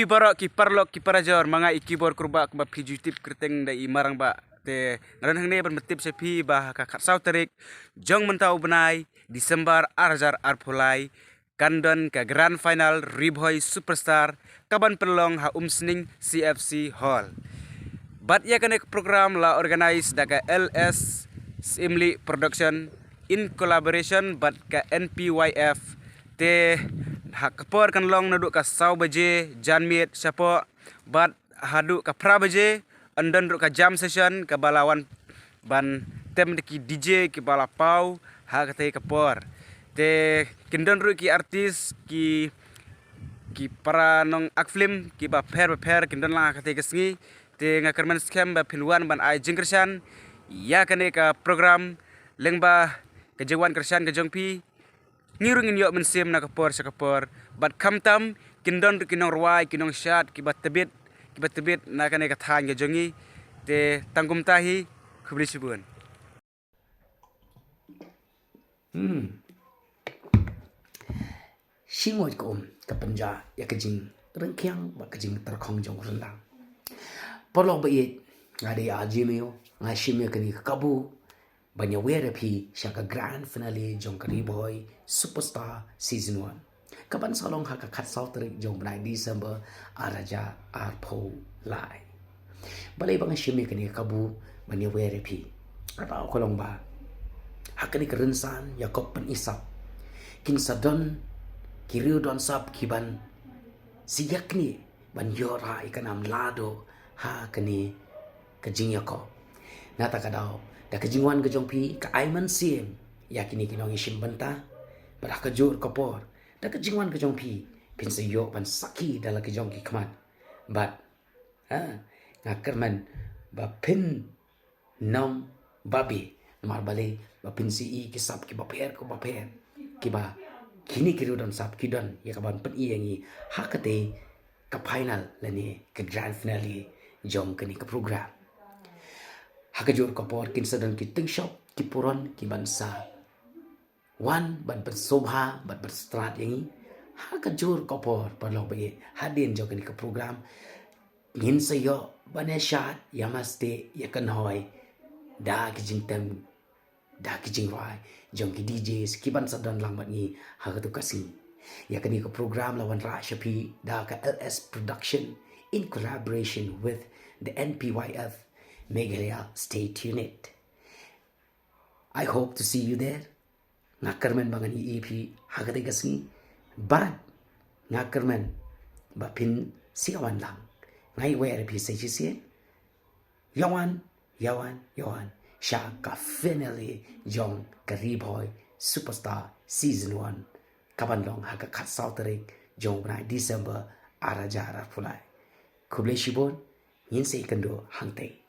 barok ki parlok ki parajor manga ikibor kurba kuma fugitive kerteng da imarang ba te ngaran hangne ban metip sepi bah ka khatsau tarik jong mentau benai Desember arjar arpulai kandon ka grand final Ribhoy Superstar kaban pelong ha umsning CFC Hall. Bat ya kanek program la organize da ka LS Simli Production in collaboration bat ka NPYF te hakapor kan long naduk ka saw baje janmiet sapo bat hadu ka pra baje andon duk ka jam session ka balawan ban tem ki DJ ki bala pau ha ka te kapor te kindon ru ki artis ki para nong akflim ki ba per kindon la ka te kesngi te ngakerman scam ba pinwan ban ai jingkersan ya kane ka program lengba ke jewan kersan ke jongpi ngirungin yok mensim na kapor sakapor bat kamtam kindon kinong ruai kinong syat kibat tebit na kane ka than ke jongi te tangkum tahi khubli sibun Singoi kom kapanja ya kejing rengkiang ba kejing terkhong jong rendang polong ba it ngade ajimeo ngashime kani kabu banya wera pi shaka grand finale jong Ribhoy Superstar season 1 kaban salong haka khat saw tarik jong benai December araja arpo lai balai bang shime kani kabu banya wera pi apa kolong ba hakani kerensan yakob pen isap kin sadon kiriu don sap kiban siyakni ban yora ikanam lado ha kani kejing yakob nata kadau da kejingwan kejong pi ka aiman sim yakini kinong isim benta badah kejur kopor da kejingwan kejong pi pin seyo ban saki dalam kejong ki kmat bat ngakerman ba pin nom babi mar bale ba pin si kisap ki baper ko baper ki ba kini kiriu don sap kidon ya kaban pen iyangi hakate ka final lani ke grand finale jom kini ke program hakajur kopor kin sedang ki ting shop ki puron ki bansa wan ban bersobha ban berstrat yangi hakajur kopor parlo bagi hadin jom kini ke program ngin sayo baneshat yamaste yakan hoy da ki jingtem da ki jingwai jom ki DJs ki ban sadan lang bat ni hakatu kasi yakani ke program lawan ra shapi da ka LS Production in collaboration with the NPYF Meghalaya. Stay tuned. I hope to see you there. Ngakermen bangan EP hagate gasngi bad ngakermen bapin siawan lang ngai wer pi sejisi yawan shaka finally jong Ribhoy Superstar season 1 kaban long haga khat sauterik jong brai December araja ara pulai kuble shibon yin se kendo hangte